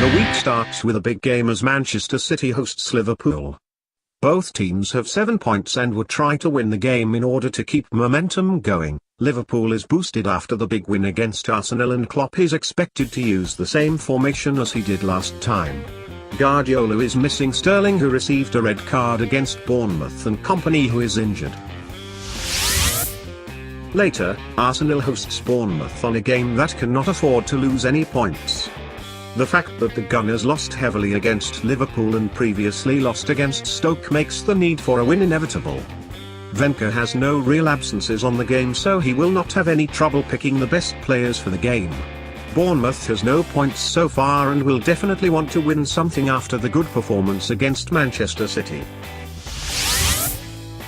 The week starts with a big game as Manchester City hosts Liverpool. Both teams have 7 points and would try to win the game in order to keep momentum going. Liverpool is boosted after the big win against Arsenal, and Klopp is expected to use the same formation as he did last time. Guardiola is missing Sterling, who received a red card against Bournemouth, and Kompany, who is injured. Later, Arsenal hosts Bournemouth on a game that cannot afford to lose any points. The fact that the Gunners lost heavily against Liverpool and previously lost against Stoke makes the need for a win inevitable. Wenger has no real absences on the game, so he will not have any trouble picking the best players for the game. Bournemouth has no points so far and will definitely want to win something after the good performance against Manchester City.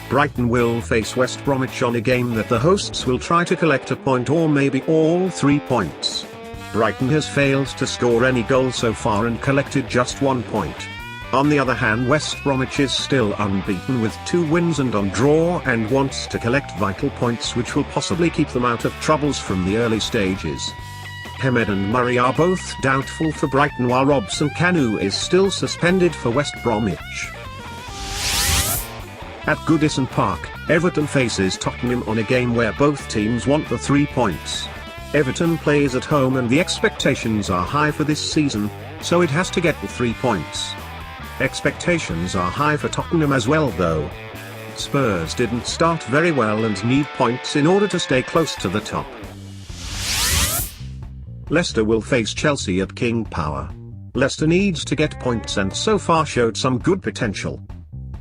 Brighton will face West Bromwich on a game that the hosts will try to collect a point or maybe all 3 points. Brighton has failed to score any goal so far and collected just 1 point. On the other hand, West Bromwich is still unbeaten with 2 wins and on draw, and wants to collect vital points which will possibly keep them out of troubles from the early stages. Hamed and Murray are both doubtful for Brighton, while Robson-Kanu is still suspended for West Bromwich. At Goodison Park, Everton faces Tottenham on a game where both teams want the 3 points. Everton plays at home and the expectations are high for this season, so it has to get the 3 points. Expectations are high for Tottenham as well though. Spurs didn't start very well and need points in order to stay close to the top. Leicester will face Chelsea at King Power. Leicester needs to get points and so far showed some good potential.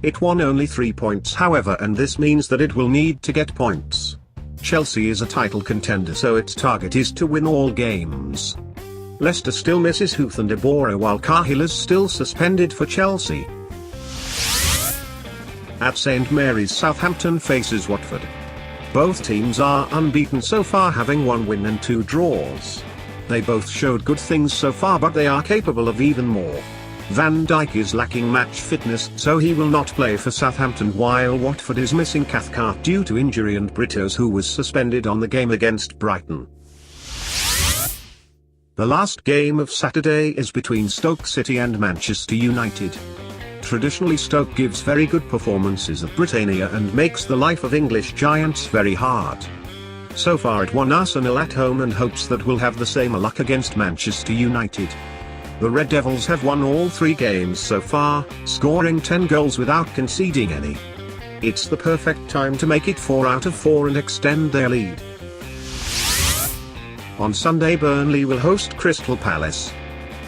It won only 3 points however, and this means that it will need to get points. Chelsea is a title contender, so its target is to win all games. Leicester still misses Huth and Deborah, while Cahill is still suspended for Chelsea. At St Mary's, Southampton faces Watford. Both teams are unbeaten so far, having 1 win and 2 draws. They both showed good things so far, but they are capable of even more. Van Dijk is lacking match fitness, so he will not play for Southampton, while Watford is missing Cathcart due to injury and Britos, who was suspended on the game against Brighton. The last game of Saturday is between Stoke City and Manchester United. Traditionally, Stoke gives very good performances at Britannia and makes the life of English giants very hard. So far it won Arsenal at home and hopes that will have the same luck against Manchester United. The Red Devils have won all 3 games so far, scoring 10 goals without conceding any. It's the perfect time to make it 4 out of 4 and extend their lead. On Sunday, Burnley will host Crystal Palace.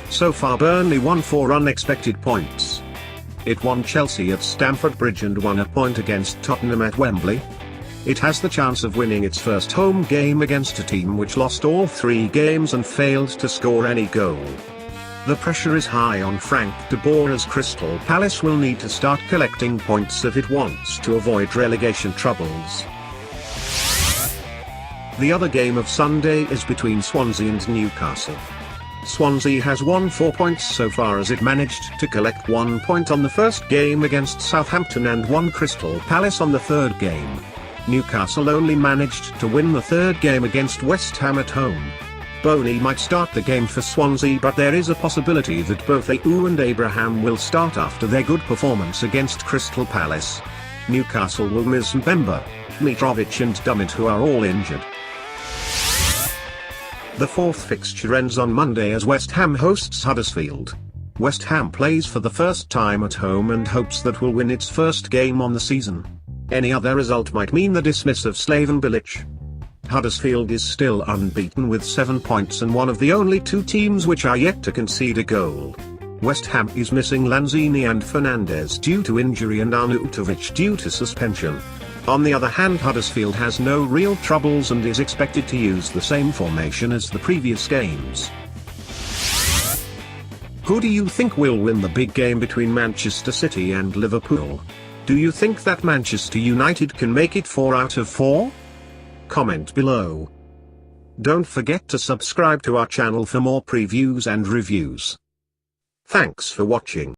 So far Burnley won 4 unexpected points. It won Chelsea at Stamford Bridge and won a point against Tottenham at Wembley. It has the chance of winning its first home game against a team which lost all 3 games and failed to score any goal. The pressure is high on Frank de Boer, as Crystal Palace will need to start collecting points if it wants to avoid relegation troubles. The other game of Sunday is between Swansea and Newcastle. Swansea has won 4 points so far, as it managed to collect 1 point on the first game against Southampton and won Crystal Palace on the 3rd game. Newcastle only managed to win the 3rd game against West Ham at home. Boney might start the game for Swansea, but there is a possibility that both Ayew and Abraham will start after their good performance against Crystal Palace. Newcastle will miss Mbemba, Mitrovic and Dummett, who are all injured. The 4th fixture ends on Monday as West Ham hosts Huddersfield. West Ham plays for the first time at home and hopes that will win its first game on the season. Any other result might mean the dismiss of Slaven Bilic. Huddersfield is still unbeaten with 7 points and one of the only 2 teams which are yet to concede a goal. West Ham is missing Lanzini and Fernandes due to injury and Arnautovic due to suspension. On the other hand, Huddersfield has no real troubles and is expected to use the same formation as the previous games. Who do you think will win the big game between Manchester City and Liverpool? Do you think that Manchester United can make it 4 out of 4? Comment below. Don't forget to subscribe to our channel for more previews and reviews. Thanks for watching.